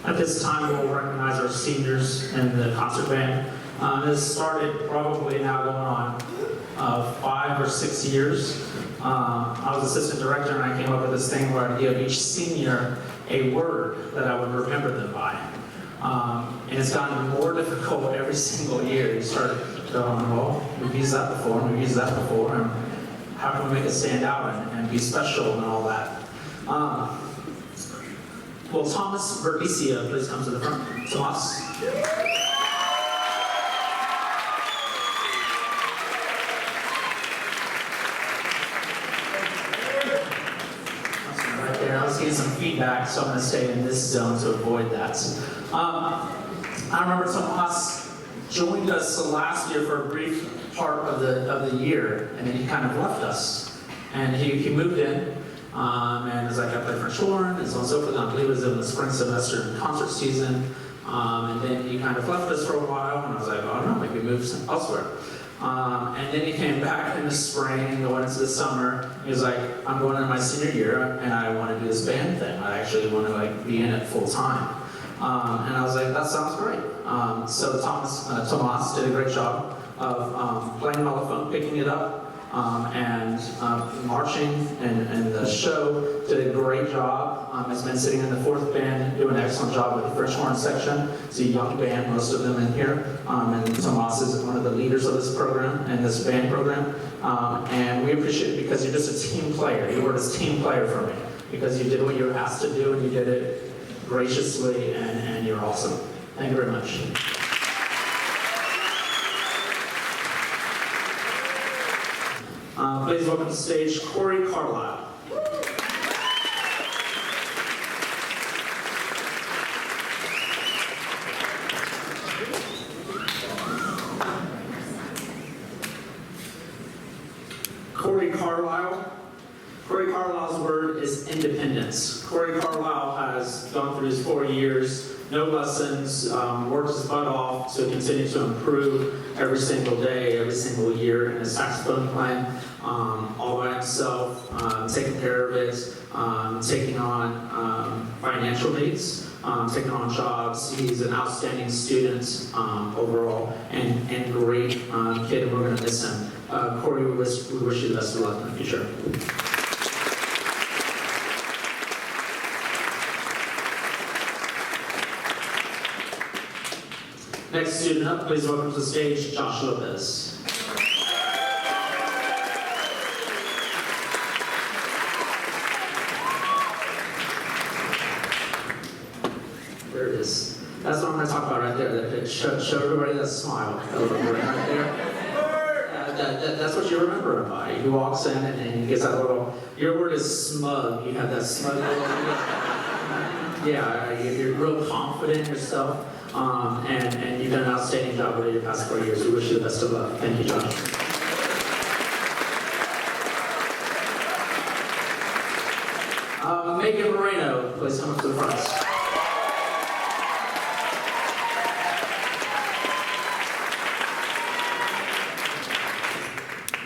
At this time, we'll recognize our seniors in the concert band. This started probably now going on 5 or 6 years. I was assistant director and I came up with this thing where I'd give each senior a word that I would remember them by. And it's gotten more difficult every single year. You start going, well, we've used that before, and we've used that before, and how can we make it stand out and be special and all that? Will Thomas Verbicia please come to the front? Tomas. Right there. I was getting some feedback, so I'm going to stay in this zone to avoid that. I remember Tomas joined us last year for a brief part of the year, and then he kind of left us. And he moved in. And as I played French horn and so on and so forth, I believe it was in the spring semester and concert season. And then he kind of left us for a while, and I was like, oh no, maybe move elsewhere. And then he came back in the spring, going into the summer. He was like, I'm going into my senior year, and I want to do this band thing. I actually want to be in it full time. And I was like, that sounds great. So Tomas did a great job of playing mellophone, picking it up, and marching, and the show did a great job. Has been sitting in the fourth band, doing an excellent job with the French horn section. It's a young band, most of them in here, and Tomas is one of the leaders of this program and this band program. And we appreciate it because you're just a team player. You were a team player for me because you did what you were asked to do, and you did it graciously, and you're awesome. Thank you very much. Please welcome to the stage Corey Carlisle. Corey Carlisle's word is independence. Corey Carlisle has gone through his 4 years, no lessons, worked his butt off to continue to improve every single day, every single year in his saxophone playing, all by himself, taking care of it, taking on financial needs, taking on jobs. He's an outstanding student overall and great kid, and we're going to miss him. Corey, we wish you the best of luck in the future. Next student up, please welcome to the stage Josh Lopez. There it is. That's what I'm going to talk about right there. Show everybody that smile right there. That's what you remember him by. He walks in and he gets that little. Your word is smug. You have that smug little. Yeah, you're real confident in yourself. And you've done an outstanding job over your past 4 years. We wish you the best of luck. Thank you, Josh. Megan Moreno, please come up to the front.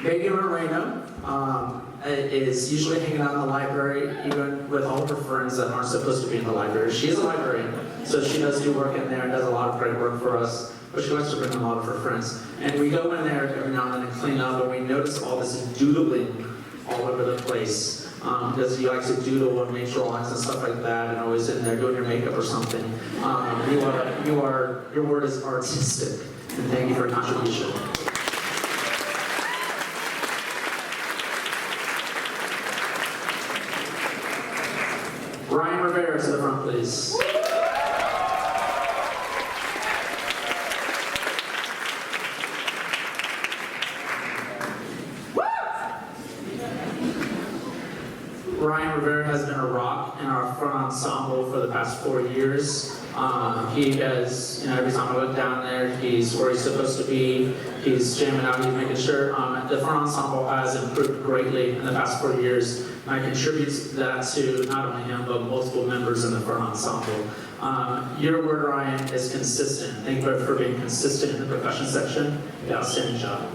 Megan Moreno is usually hanging out in the library, even with all of her friends that aren't supposed to be in the library. She is a librarian, so she does do work in there and does a lot of great work for us, but she likes to bring a lot of her friends. And we go in there every now and then and clean up, and we notice all this doodling all over the place. Because you like to doodle and make drawings and stuff like that, and always in there doing your makeup or something. Your word is artistic, and thank you for your contribution. Ryan Rivera to the front, please. Ryan Rivera has been a rock in our front ensemble for the past 4 years. He has, every time I look down there, he's where he's supposed to be. He's jamming out, he's making sure. The front ensemble has improved greatly in the past 4 years. And I contribute that to not only him, but multiple members in the front ensemble. Your word, Ryan, is consistent. Thank you for being consistent in the percussion section. Outstanding job.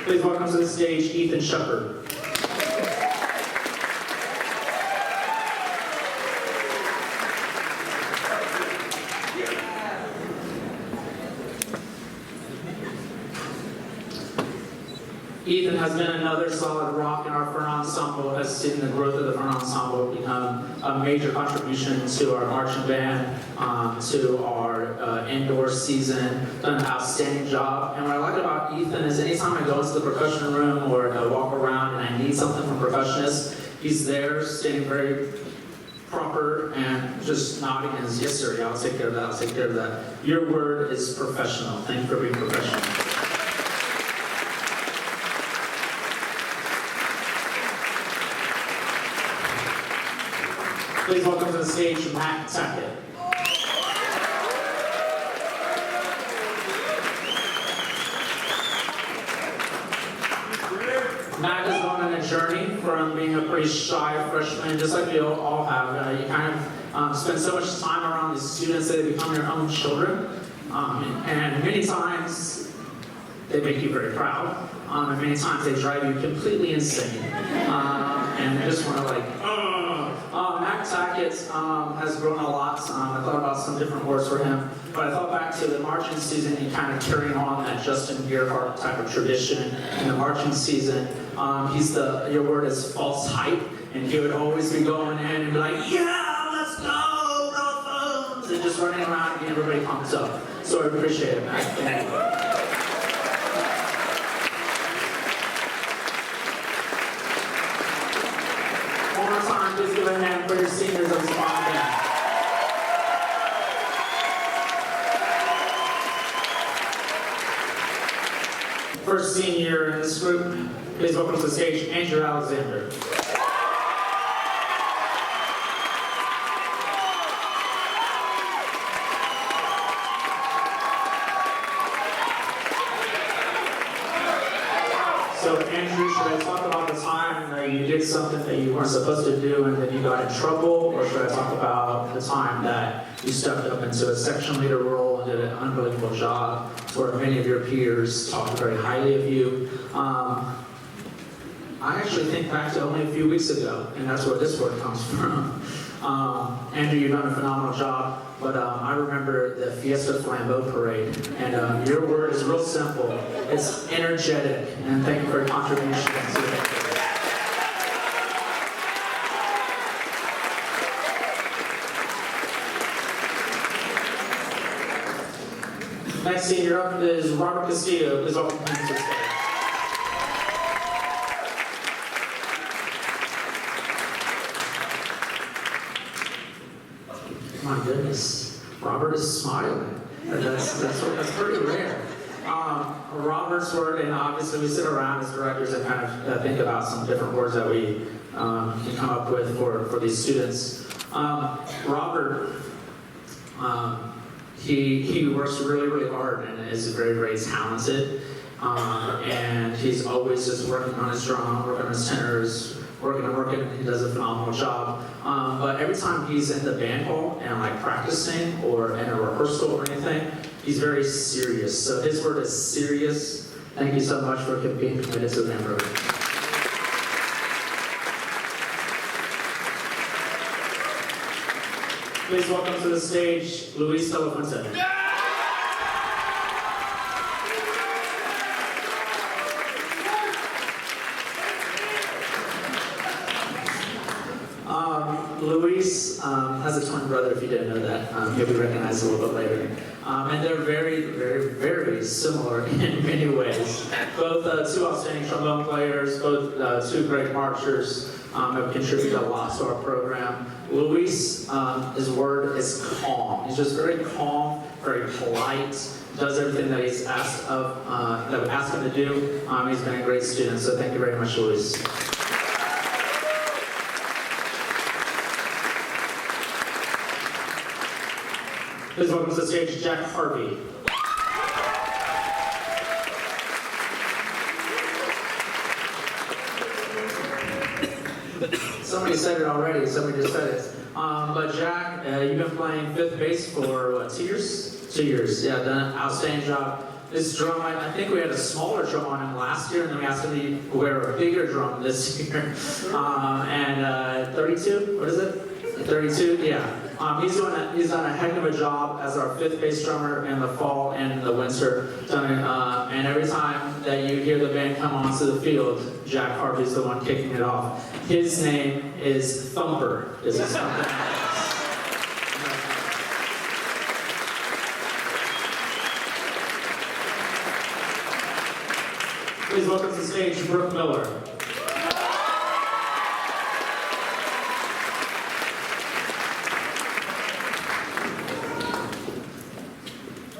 Please welcome to the stage Ethan Shepard. Ethan has been another solid rock in our Fern Ensemble, has seen the growth of the Fern Ensemble become a major contribution to our marching band, to our indoor season, done an outstanding job. And what I like about Ethan is anytime I go into the percussion room or I walk around and I need something from percussionists, he's there, standing very proper and just nodding and says, yes sir, yeah, I'll take care of that, I'll take care of that. Your word is professional. Thank you for being professional. Please welcome to the stage Matt Tackett. Matt has gone on a journey from being a pretty shy freshman, just like we all have. You kind of spend so much time around these students that they become your own children. And many times they make you very proud. And many times they drive you completely insane. And you just want to like, Matt Tackett has grown a lot. I thought about some different words for him, but I thought back to the marching season and kind of carrying on that Justin Gearhart type of tradition in the marching season. Your word is false hype, and he would always be going in and be like, yeah, let's go, no phones, and just running around and getting everybody pumped up. So I appreciate it, Matt. Thank you. One more time, please give a hand for your seniors of Swan Band. First senior in this group, please welcome to the stage Andrew Alexander. So Andrew, should I talk about the time that you did something that you weren't supposed to do and then you got in trouble, or should I talk about the time that you stepped up into a section leader role and did an unbelievable job where many of your peers talked very highly of you? I actually think back to only a few weeks ago, and that's where this word comes from. Andrew, you've done a phenomenal job, but I remember the Fiesta Flambeau Parade, and your word is real simple. It's energetic, and thank you for your contribution to it. Next senior up is Robert Castillo. Please welcome him to the stage. My goodness, Robert is smiling. That's pretty rare. Robert's word, and obviously we sit around as directors and kind of think about some different words that we can come up with for these students. Robert, he works really, really hard and is very, very talented. And he's always just working on his drum, working on his tenors, working. He does a phenomenal job. But every time he's in the band hall and like practicing or in a rehearsal or anything, he's very serious. So his word is serious. Thank you so much for being committed to the band program. Please welcome to the stage Luis De La Fuente. Luis has a twin brother, if you didn't know that. He'll be recognized a little bit later. And they're very, very, very similar in many ways. Both two outstanding trombone players, both two great marchers, have contributed a lot to our program. Luis, his word is calm. He's just very calm, very polite, does everything that he's asked that we asked him to do. He's been a great student, so thank you very much, Luis. Please welcome to the stage Jack Harvey. Somebody said it already, somebody just said it. But Jack, you've been playing fifth bass for what, 2 years? 2 years, yeah, done an outstanding job. this drum, I think we had a smaller drum on him last year, and then we asked him to wear a bigger drum this year. 32, what is it? 32, yeah. He's done a heck of a job as our fifth bass drummer in the fall and in the winter. And every time that you hear the band come onto the field, Jack Harvey's the one kicking it off. His name is Thumper. Is his name? Please welcome to the stage Brooke Miller.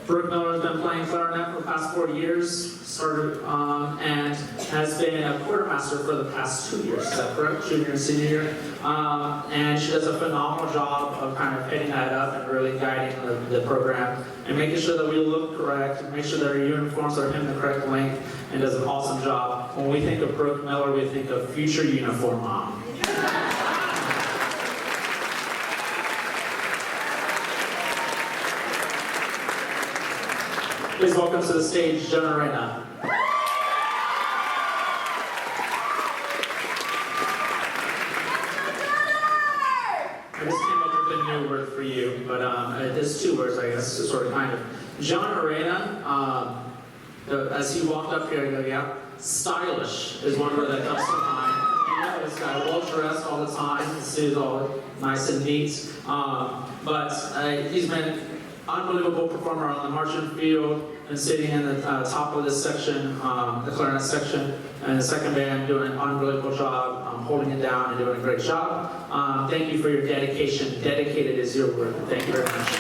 Brooke Miller has been playing clarinet for the past 4 years, and has been a quartermaster for the past 2 years. Is that correct? Junior and senior year. And she does a phenomenal job of kind of heading that up and really guiding the program and making sure that we look correct, and make sure that our uniforms are in the correct length, and does an awesome job. When we think of Brooke Miller, we think of future uniform mom. Please welcome to the stage, Jonah Reyna. I just came up with a new word for you, but there's 2 words, I guess, sort of kind of. Jonah Reyna, as he walked up here, I go, yeah, stylish is one word that comes to mind. You know, this guy well dressed all the time, his suit's all nice and neat. But he's been unbelievable performer on the marching field and sitting in the top of this section, the clarinet section, and the second band doing an unbelievable job, holding it down and doing a great job. Thank you for your dedication. Dedicated is your word. Thank you very much.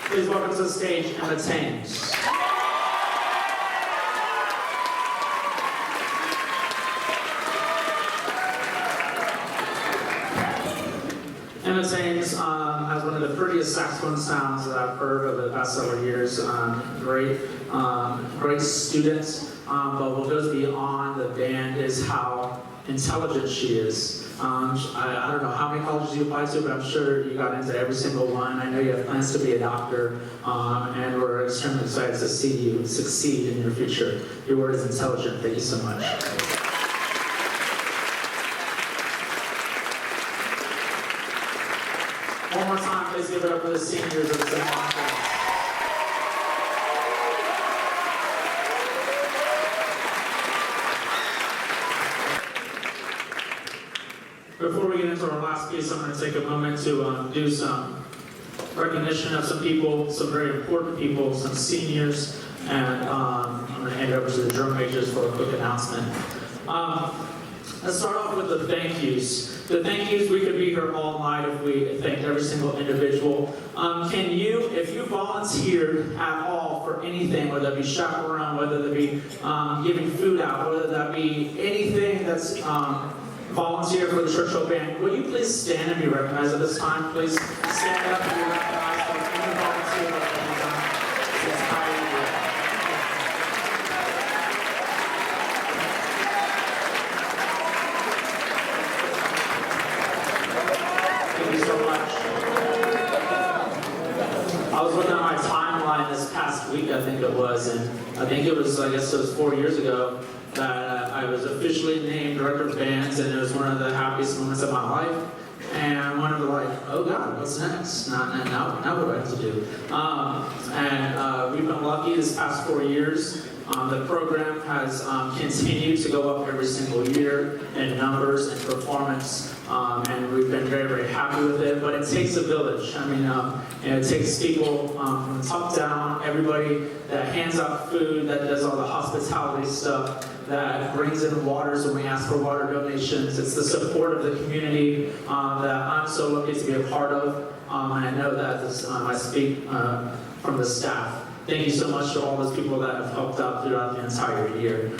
Please welcome to the stage Emma Thames. Emma Thames has one of the prettiest saxophone sounds that I've heard over the past several years. Great student, but what goes beyond the band is how intelligent she is. I don't know how many colleges you applied to, but I'm sure you got into every single one. I know you have plans to be a doctor, and we're extremely excited to see you succeed in your future. Your word is intelligent. Thank you so much. One more time, please give it up for the seniors of the St. Martin. Before we get into our last piece, I'm going to take a moment to do some recognition of some people, some very important people, some seniors, and I'm going to hand it over to the drum majors for a quick announcement. Let's start off with the thank yous. The thank yous, we could be here all night if we thanked every single individual. Can you, if you volunteered at all for anything, whether that be chaperone, whether that be giving food out, whether that be anything that's volunteer for the Churchill Band, will you please stand and be recognized at this time? Please stand up and be recognized for any volunteer at any time. This entire year. Thank you so much. I was looking at my timeline this past week, I think it was, and I guess it was 4 years ago, that I was officially named director of bands, and it was one of the happiest moments of my life. And I'm one of the like, oh God, what's next? Now what do I have to do? We've been lucky this past 4 years. The program has continued to go up every single year in numbers and performance, and we've been very, very happy with it. But it takes a village. I mean, it takes people from the top down, everybody that hands out food, that does all the hospitality stuff, that brings in waters when we ask for water donations. It's the support of the community that I'm so lucky to be a part of, and I know that I speak from the staff. Thank you so much to all those people that have helped out throughout the entire year.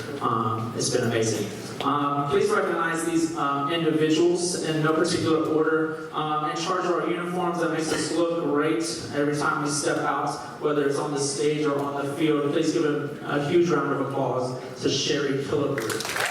It's been amazing. Please recognize these individuals in no particular order. In charge of our uniforms that makes us look great every time we step out, whether it's on the stage or on the field. Please give a huge round of applause to Sherry Killebrew.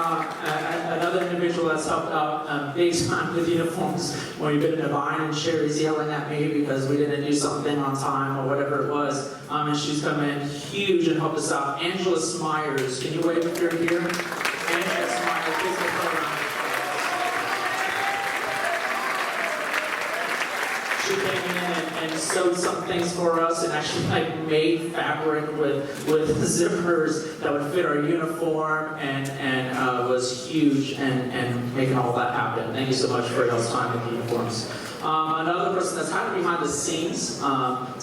Another individual that's helped out big time with uniforms when we've been in a bind, and Sherry's yelling at me because we didn't do something on time or whatever it was. And she's come in huge and helped us out. Angela Smyers, can you wave if you're here? Angela Smyers, please give her a round. She came in and sewed some things for us and actually made fabric with zippers that would fit our uniform and was huge and making all that happen. Thank you so much for y'all's time with the uniforms. Another person that's kind of behind the scenes,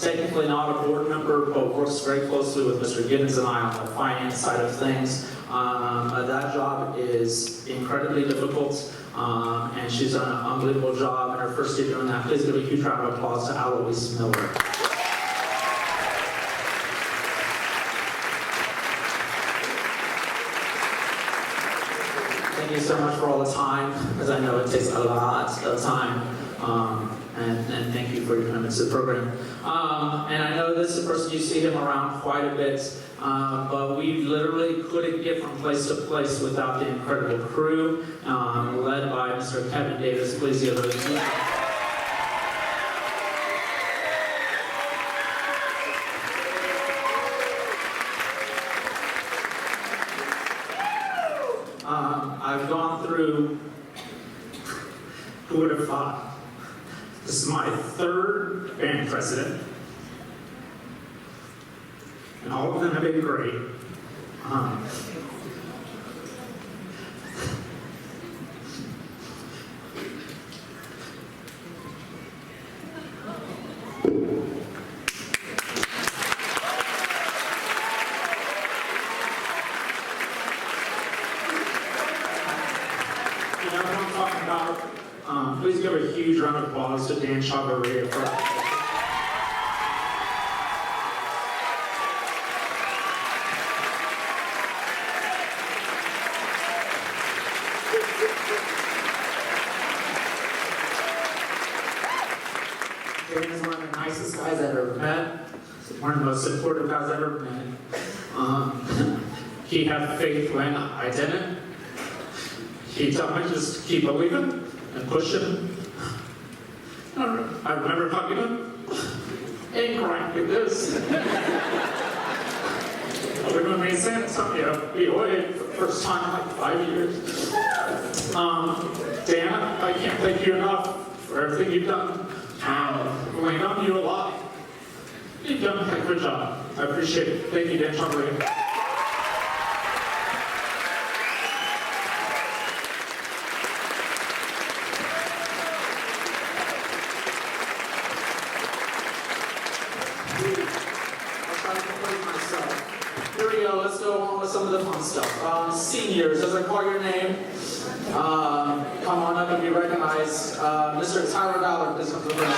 technically not a board member, but works very closely with Mr. Gibbons and I on the finance side of things. That job is incredibly difficult. And she's done an unbelievable job in her first year doing that. Please give a huge round of applause to Alois Miller. Thank you so much for all the time, because I know it takes a lot of time. And thank you for your commitment to the program. And I know this is a person, you see him around quite a bit, but we literally couldn't get from place to place without the incredible crew, led by Mr. Kevin Davis. Please give it a I've gone through, who would have thought? This is my third band president, and all of them have been great. You know what I'm talking about? Please give a huge round of applause to Dan Chavarria for Dan is one of the nicest guys I've ever met. One of the most supportive guys I've ever met. He had faith when I didn't. He told me just keep believing and pushing. I remember hugging him and crying like this. I remember me in San Antonio, BOA, for the first time in like 5 years. Dan, I can't thank you enough for everything you've done. Lean on you a lot. You've done a good job. I appreciate it. Thank you, Dan Chavarria. Let's go on with some of the fun stuff. Seniors, as I call your name, come on up and be recognized. Mr. Tyler Ballard, please come to the front.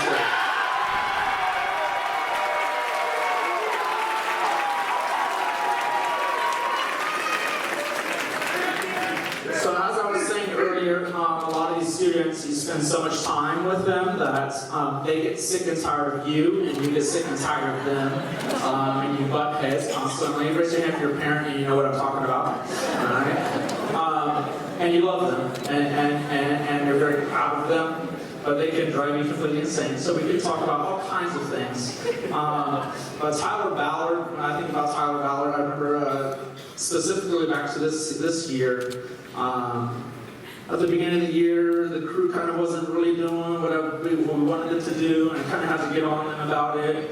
So as I was saying earlier, a lot of these students, you spend so much time with them that they get sick and tired of you, and you get sick and tired of them, and you butt heads constantly. Raise your hand if you're a parent and you know what I'm talking about. All right? And you love them, and you're very proud of them, but they can drive you completely insane. So we can talk about all kinds of things. But Tyler Ballard, when I think about Tyler Ballard, I remember specifically back to this year. At the beginning of the year, the crew kind of wasn't really doing what we wanted it to do, and I kind of had to get on them about it.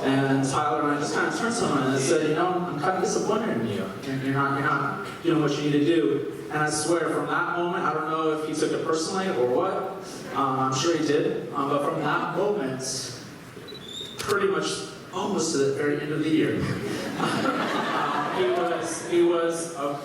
And Tyler and I just kind of turned to him and said, you know, I'm kind of disappointed in you. You're not doing what you need to do. And I swear, from that moment, I don't know if he took it personally or what. I'm sure he did. But from that moment, pretty much almost to the very end of the year, he was a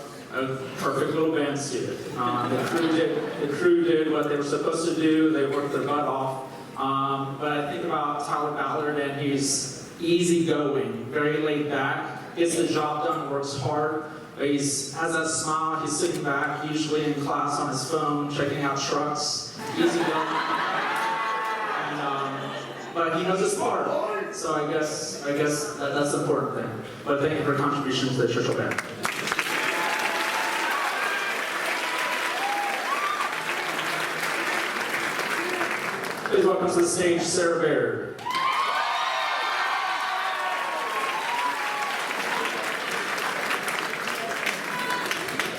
perfect little band student. The crew did what they were supposed to do. They worked their butt off. But I think about Tyler Ballard, and he's easygoing, very laid back, gets the job done, works hard. He has that smile. He's sitting back, usually in class on his phone, checking out trucks. Easygoing. But he knows his part. So I guess that's the important thing. But thank you for your contribution to the Churchill Band. welcome to the stage Sarah Baird.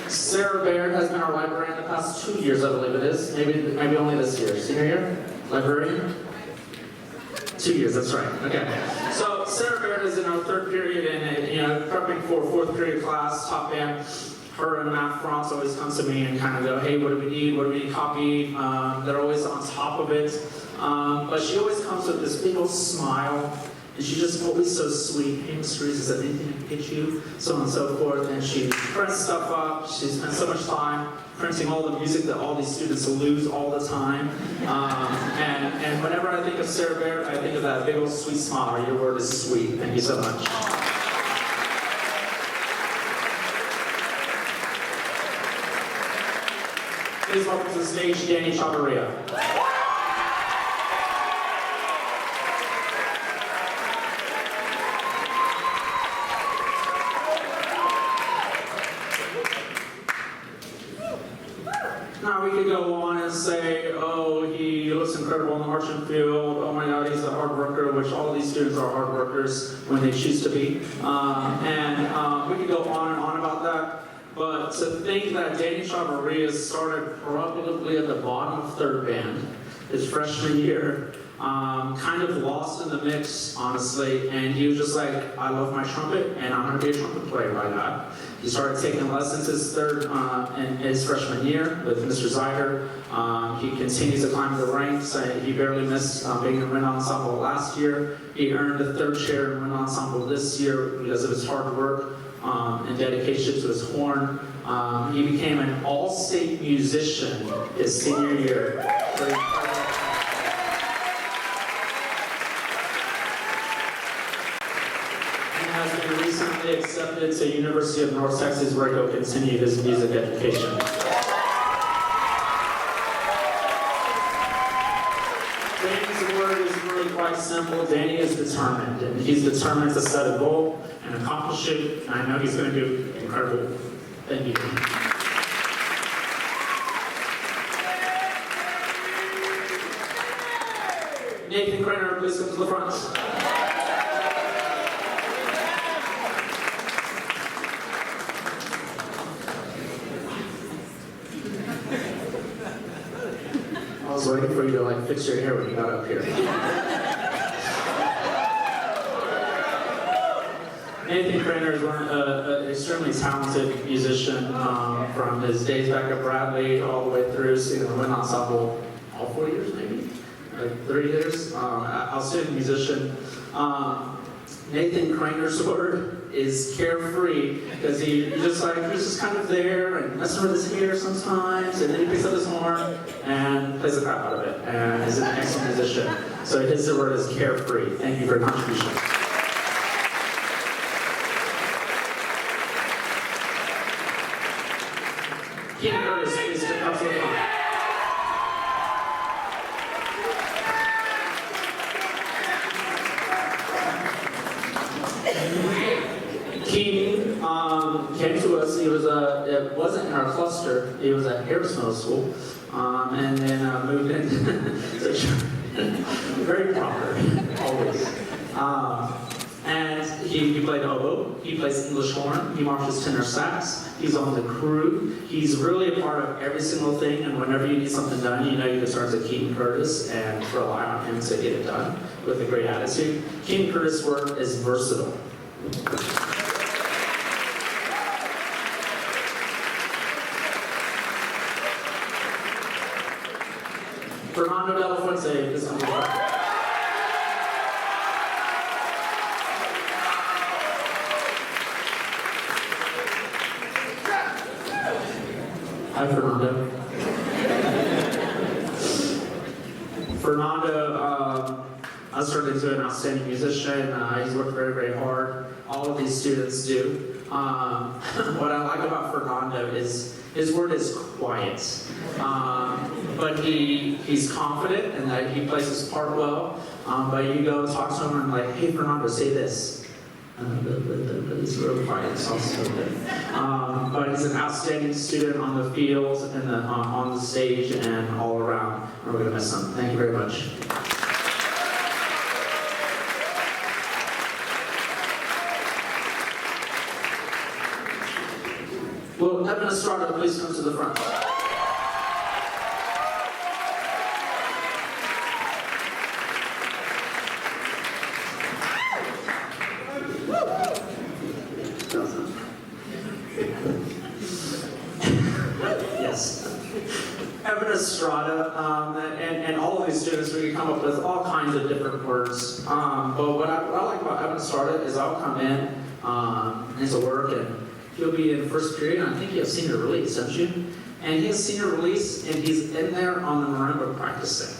Sarah Baird has been our librarian the past 2 years, I believe it is. Maybe only this year. Senior year? Librarian? 2 years, that's right. Okay. So Sarah Baird is in our third period and prepping for fourth period class, top band. Her and Matt France always comes to me and kind of go, hey, what do we need? What do we need copied? They're always on top of it. But she always comes with this big old smile. And she's just always so sweet. Hey, Miss Reese, is there anything I can get you? So on and so forth. And she prints stuff up. She spends so much time printing all the music that all these students lose all the time. And whenever I think of Sarah Baird, I think of that big old sweet smile. Your word is sweet. Thank you so much. Please welcome to the stage Danny Chavarria. Now we could go on and say, oh, he looks incredible on the marching field. Oh my God, he's a hard worker, which all of these students are hard workers when they choose to be. We could go on and on about that. But to think that Danny Chavarria started probably at the bottom of third band his freshman year, kind of lost in the mix, honestly, and he was just like, I love my trumpet, and I'm going to be a trumpet player by that. He started taking lessons in his freshman year with Mr. Zyder. He continues to climb the ranks. He barely missed being in wind ensemble last year. He earned a third chair in wind ensemble this year because of his hard work and dedication to his horn. He became an all-state musician his senior year. Has been recently accepted to University of North Texas where he'll continue his music education. Danny's word is really quite simple. Danny is determined, and he's determined to set a goal and accomplish it, and I know he's going to do incredible. Thank you. Nathan Craner, please come to the front. I was waiting for you to fix your hair when you got up here. Nathan Craner is an extremely talented musician from his days back at Bradley all the way through singing the wind ensemble all 4 years maybe, 3 years. Outstanding musician. Nathan Craner's word is carefree because he's just kind of there and messing with his hair sometimes, and then he picks up his horn and plays the crap out of it, and is an excellent musician. So his word is carefree. Thank you for your contribution. Keaton Curtis, please come to the front. Keaton came to us. He was it wasn't in our cluster. He was at Harris Middle School, and then moved in. Very proper, always. And he played oboe. He plays English horn. He marches tenor sax. He's on the crew. He's really a part of every single thing. And whenever you need something done, you can turn to Keaton Curtis and rely on him to get it done with a great attitude. Keaton Curtis' work is versatile. Fernando De La Fuente is on the front. Hi, Fernando. Fernando has turned into an outstanding musician. He's worked very, very hard. All of these students do. What I like about Fernando is his word is quiet. But he's confident and that he plays his part well. But you go and talk to him and like, hey, Fernando, say this. It's real quiet. It's also good. But he's an outstanding student on the field and on the stage and all around. We're going to miss him. Thank you very much. Estrada, please come to the front. Yes. Evan Estrada, and all of these students, we can come up with all kinds of different words. But what I like about Evan Estrada is I'll come in, into work, and he'll be in first period, and I think he has senior release, don't you? And he has senior release, and he's in there on the marimba practicing.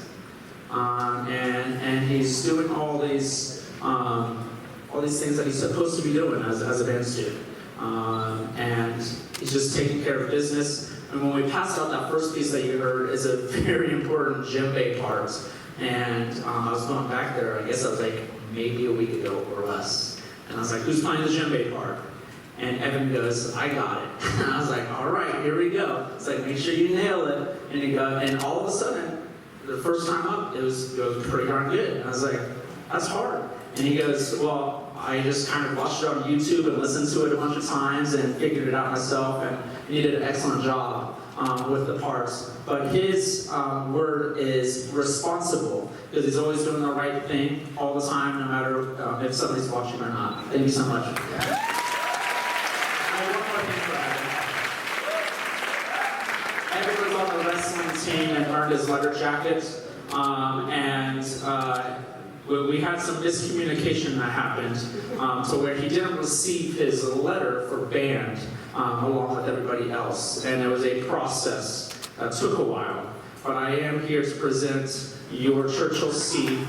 And he's doing all these things that he's supposed to be doing as a band student. And he's just taking care of business. And when we passed out that first piece that you heard is a very important djembe part. And I was going back there, I guess I was like maybe a week ago or less. And I was like, who's playing the djembe part? And Evan goes, I got it. And I was like, all right, here we go. It's like, make sure you nail it. And all of a sudden, the first time up, it was pretty darn good. And I was like, that's hard. And he goes, well, I just kind of watched it on YouTube and listened to it a bunch of times and figured it out myself, and he did an excellent job with the parts. But his word is responsible, because he's always doing the right thing all the time, no matter if somebody's watching or not. Thank you so much. I have one more thing for Evan. Evan was on the wrestling team and earned his leather jacket, we had some miscommunication that happened, to where he didn't receive his letter for band along with everybody else, and it was a process that took a while. But I am here to present your Churchill C.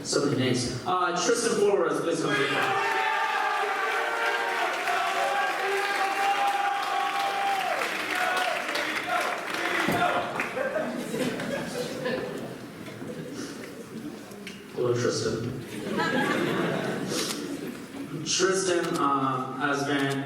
So many names. Tristan Flores, please come to the front. Hello, Tristan. Tristan has been,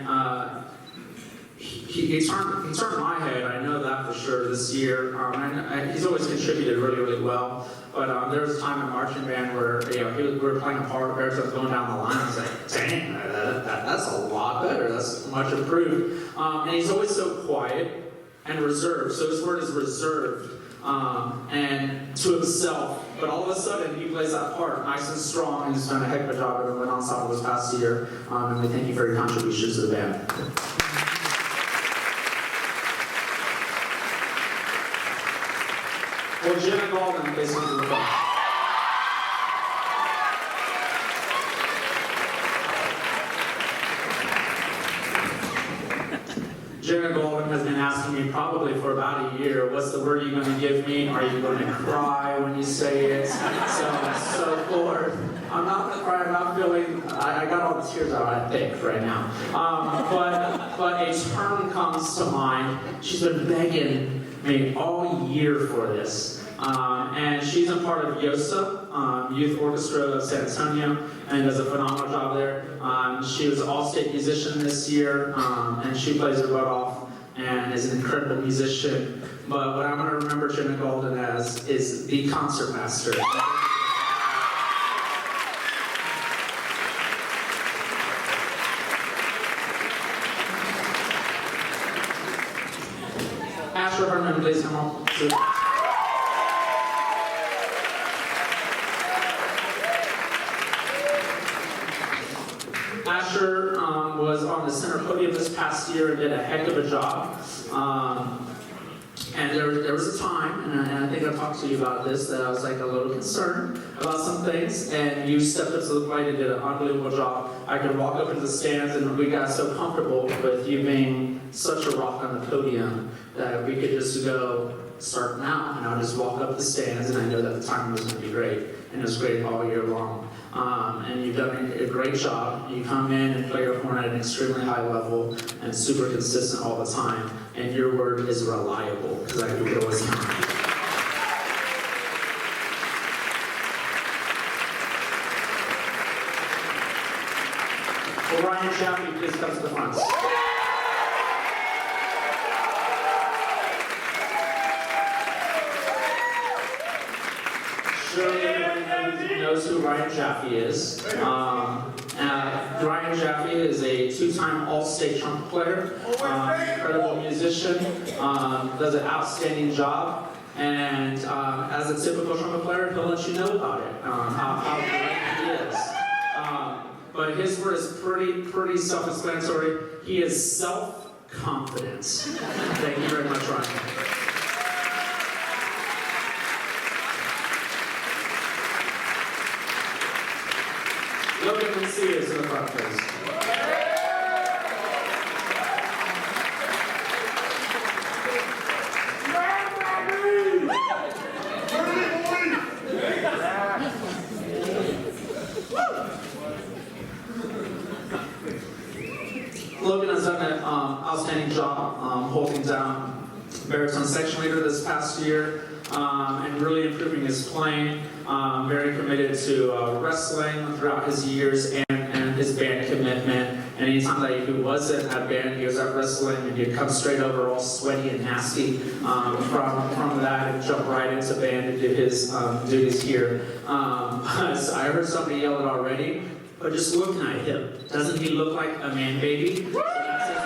he turned my head, I know that for sure, this year. And he's always contributed really, really well. But there was a time in marching band where we were playing a part where I was going down the line. I was like, dang, that's a lot better. That's much improved. And he's always so quiet and reserved. So his word is reserved and to himself. But all of a sudden, he plays that part nice and strong, and he's done a heck of a job of everyone ensemble this past year. And we thank you for your contributions to the band. Well, Jenna Golden, please come to the front. Jenna Golden has been asking me probably for about a year, what's the word you're going to give me? Are you going to cry when you say it? So forth. I'm not going to cry. I'm not feeling, I got all the tears out, I think, right now. But a term comes to mind. She's been begging me all year for this. And she's a part of YOSA, Youth Orchestra of San Antonio, and does a phenomenal job there. She was an all-state musician this year, and she plays her butt off and is an incredible musician. But what I'm going to remember Jenna Golden as is the concert master. Asher Herman, please come on. Asher was on the center podium this past year and did a heck of a job. And there was a time, and I think I talked to you about this, that I was like a little concerned about some things, and you stepped up to the plate and did an unbelievable job. I could walk up into the stands, and we got so comfortable with you being such a rock on the podium that we could just go, start now, and I'll just walk up the stands, and I know that the time was going to be great, and it was great all year long. And you've done a great job. You come in and play your horn at an extremely high level and super consistent all the time, and your word is reliable, because I can always count on you. Well, Ryan Chappie, please come to the front. knows who Ryan Jaffe is. Ryan Jaffe is a two-time All-State trumpet player, incredible musician, does an outstanding job, and as a typical trumpet player, he'll let you know about it, how great he is. But his word is pretty self-explanatory. He is self-confident. Thank you very much, Ryan. Logan Macias in the front, please. Logan has done an outstanding job holding down baritone section leader this past year and really improving his playing. Very committed to wrestling throughout his years and his band commitment. And anytime that he wasn't at band, he was at wrestling, and he'd come straight over all sweaty and nasty from that and jump right into band and do his duties here. I heard somebody yell it already, but just looking at him, doesn't he look like a man baby? So that's it.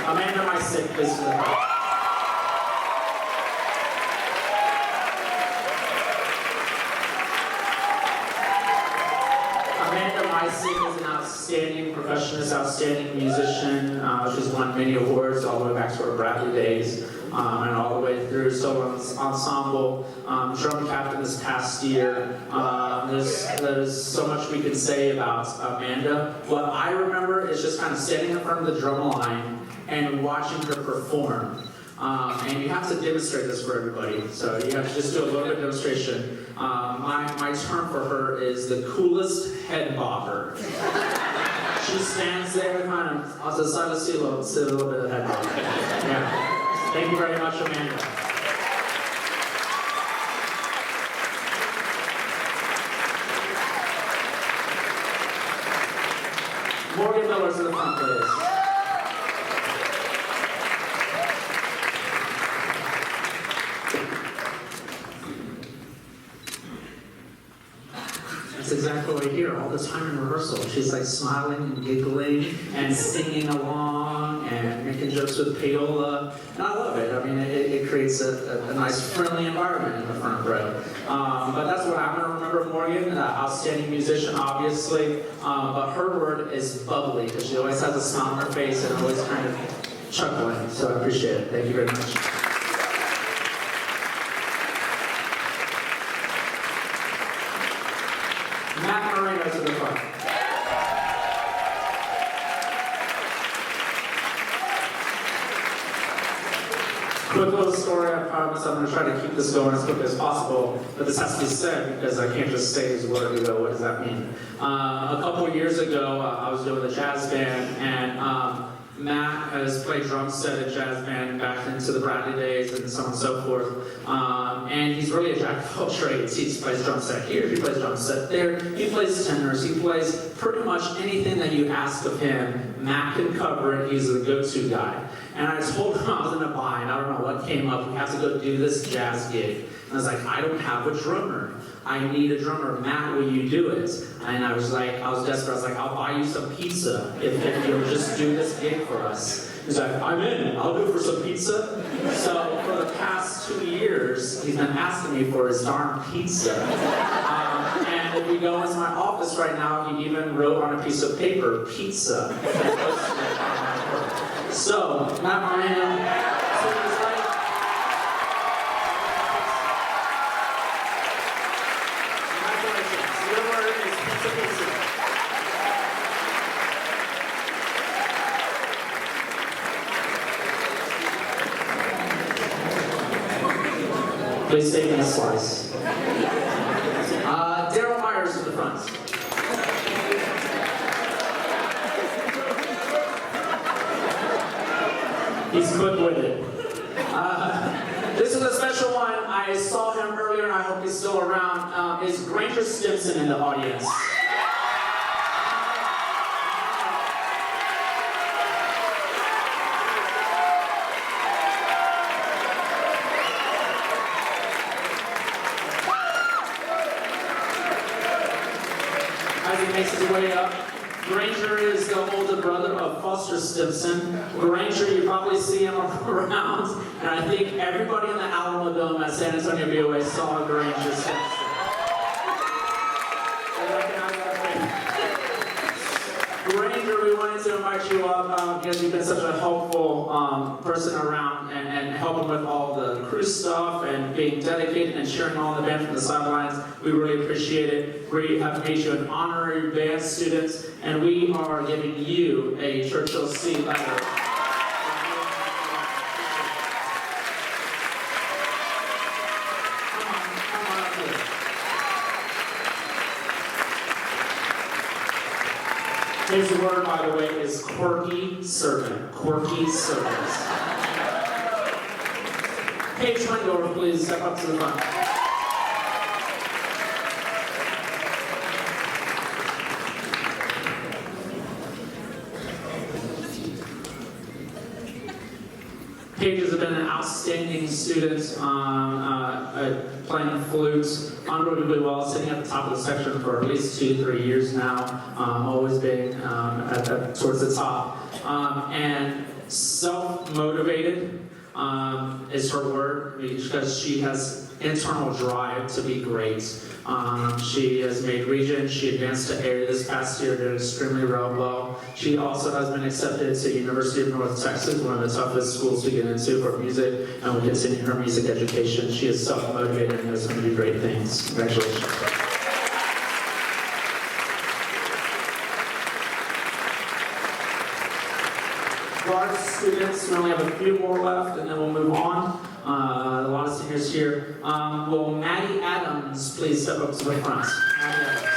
Amanda, my sick, please. Amanda Meisick is an outstanding percussionist, outstanding musician. She's won many awards all the way back to her Bradley days and all the way through solo ensemble. Drum captain this past year. There's so much we can say about Amanda. What I remember is just kind of standing in front of the drum line and watching her perform. And you have to demonstrate this for everybody. So you have to just do a little bit of demonstration. My term for her is the coolest head bobber. She stands there kind of on the side of the silo, a little bit of head bobber. Yeah. Thank you very much, Amanda. Morgan Miller's in the front, please. That's exactly what I hear all the time in rehearsal. She's like smiling and giggling and singing along and making jokes with payola. And I love it. I mean, it creates a nice, friendly environment in the front row. But that's what I'm going to remember Morgan, an outstanding musician, obviously. But her word is bubbly because she always has a smile on her face and always kind of chuckling. So I appreciate it. Thank you very much. Matt Moreno to the front. Quick little story, I promise I'm going to try to keep this going as quickly as possible, but this has to be said because I can't just say his word and go, what does that mean? A couple of years ago, I was doing a jazz band, and Matt has played drum set at jazz band back into the Bradley days and so on and so forth. And he's really a jack of all trades. He plays drum set here, he plays drum set there, he plays tenors, he plays pretty much anything that you ask of him. Matt can cover it, he's the go-to guy. And I told him I was in a bind, I don't know what came up, we have to go do this jazz gig. And I was like, I don't have a drummer. I need a drummer. Matt, will you do it? And I was desperate. I was like, I'll buy you some pizza if you'll just do this gig for us. He's like, I'm in. I'll go for some pizza. So for the past 2 years, he's been asking me for his darn pizza. And if you go into my office right now, he even wrote on a piece of paper, pizza. So, Matt Moreno. Please take me a slice. Daryl Myers in the front. He's quick with it. This is a special one. I saw him earlier, and I hope he's still around. Is Granger Stimson in the audience? he makes his way up. Granger is the older brother of Foster Stimson. Granger, you probably see him around, and I think everybody in the Alamo Dome at San Antonio BOA saw Granger Stimson. Granger, we wanted to invite you up because you've been such a helpful person around and helping with all the crew stuff and being dedicated and cheering on the band from the sidelines. We really appreciate it. We have made you an honorary band student, and we are giving you a Churchill C letter. His word, by the way, is quirky servant. Quirky servant. Paige Wendover, please step up to the front. Paige has been an outstanding student playing flute unbelievably well, sitting at the top of the section for at least 2-3 years now, always being towards the top. And self-motivated is her word, because she has internal drive to be great. She has made region, she advanced to area this past year, did extremely well. She also has been accepted to University of North Texas, one of the toughest schools to get into for music, and will continue her music education. She is self-motivated and knows how to do great things. Congratulations. Guard students, we only have a few more left, and then we'll move on. A lot of seniors here. Will Maddie Adams please step up to the front? Maddie Adams.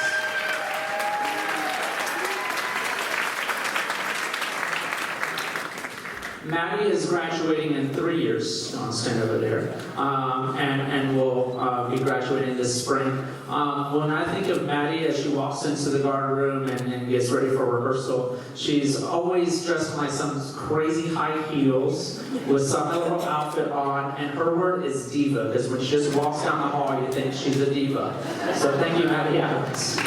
Maddie is graduating in 3 years. I'll stand over there. And will be graduating this spring. When I think of Maddie as she walks into the guard room and gets ready for rehearsal, she's always dressed in like some crazy high heels with some little outfit on, and her word is diva, because when she just walks down the hall, you think she's a diva. So thank you, Maddie Adams.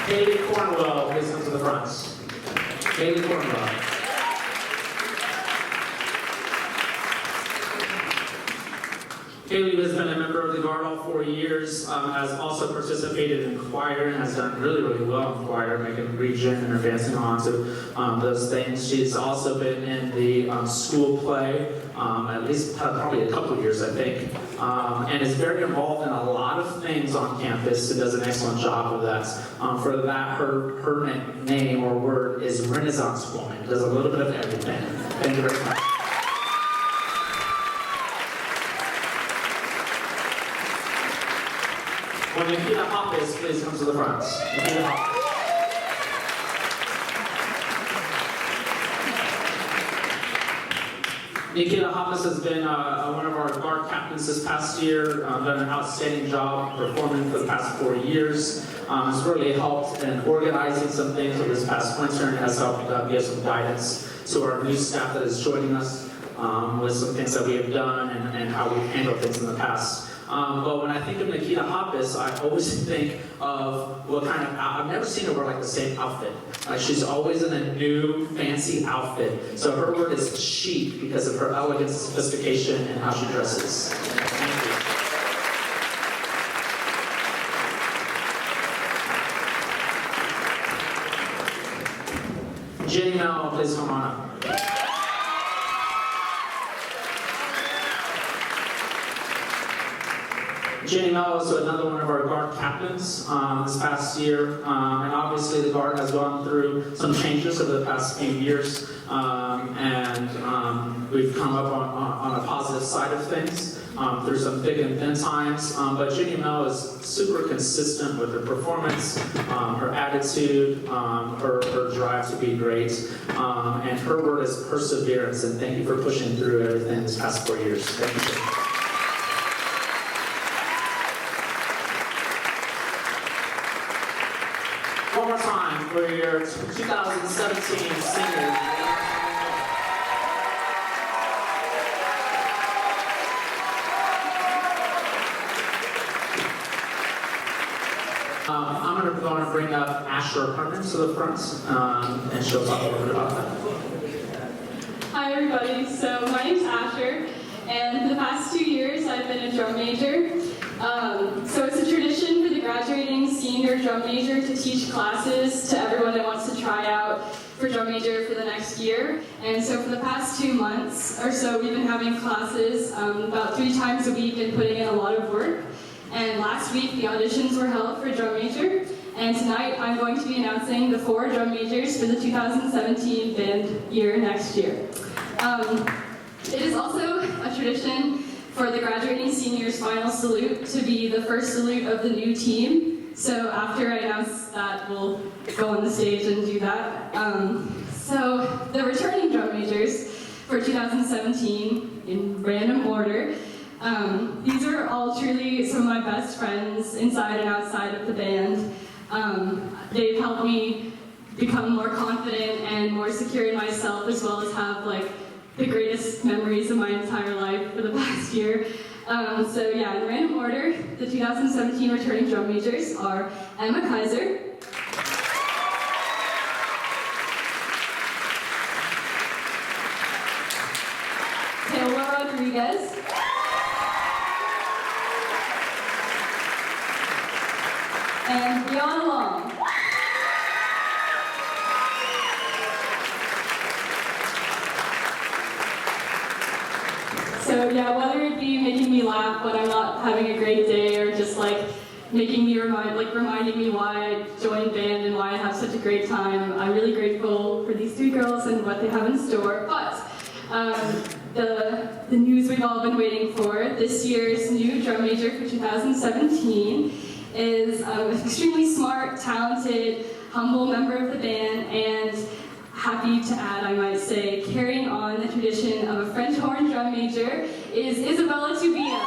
Haley Cornwell, please come to the front. Haley Cornwell. Haley has been a member of the Guard all 4 years, has also participated in choir and has done really well in choir, making region and advancing on to those things. She's also been in the school play, at least probably a couple years, I think, and is very involved in a lot of things on campus and does an excellent job of that. For that, her name or word is Renaissance Woman. Does a little bit of everything. Thank you very much. When Nikita Hoppus, please come to the front. Nikita Hoppus. Nikita Hoppus has been one of our guard captains this past year, done an outstanding job performing for the past 4 years. Has really helped in organizing some things over this past winter and has helped give some guidance to our new staff that is joining us with some things that we have done and how we've handled things in the past. But when I think of Nikita Hoppus, I always think of what kind of, I've never seen her wear like the same outfit. She's always in a new, fancy outfit. So her word is chic because of her elegance, sophistication, and how she dresses. Thank you. Jenny Mel, please come on up. Jenny Mel is another one of our Guard captains this past year, and obviously the Guard has gone through some changes over the past few years, and we've come up on a positive side of things through some thick and thin times, but Jenny Mel is super consistent with her performance, her attitude, her drive to be great, and her word is perseverance, and thank you for pushing through everything this past 4 years. Thank you. One more time for your 2017 seniors. I'm going to bring up Asher Herman to the front, and she'll talk a little bit about that. Hi everybody, so my name's Asher, and for the past 2 years I've been a drum major. So it's a tradition for the graduating senior drum major to teach classes to everyone that wants to try out for drum major for the next year. And so for the past 2 months or so we've been having classes about 3 times a week and putting in a lot of work. And last week the auditions were held for drum major. And tonight I'm going to be announcing the 4 drum majors for the 2017 band year next year. It is also a tradition for the graduating seniors' final salute to be the first salute of the new team. So after I announce that, we'll go on the stage and do that. So the returning drum majors for 2017 in random order. These are all truly some of my best friends inside and outside of the band. They've helped me become more confident and more secure in myself, as well as have the greatest memories of my entire life for the past year. So yeah, in random order, the 2017 returning drum majors are Emma Kaiser, Taylor Rodriguez, and Brianna Long. So yeah, whether it be making me laugh when I'm not having a great day, or just making me reminding me why I joined band and why I have such a great time, I'm really grateful for these 3 girls and what they have in store. But the news we've all been waiting for, this year's new drum major for 2017 is an extremely smart, talented, humble member of the band, and happy to add, I might say, carrying on the tradition of a French horn drum major is Isabella Tubia.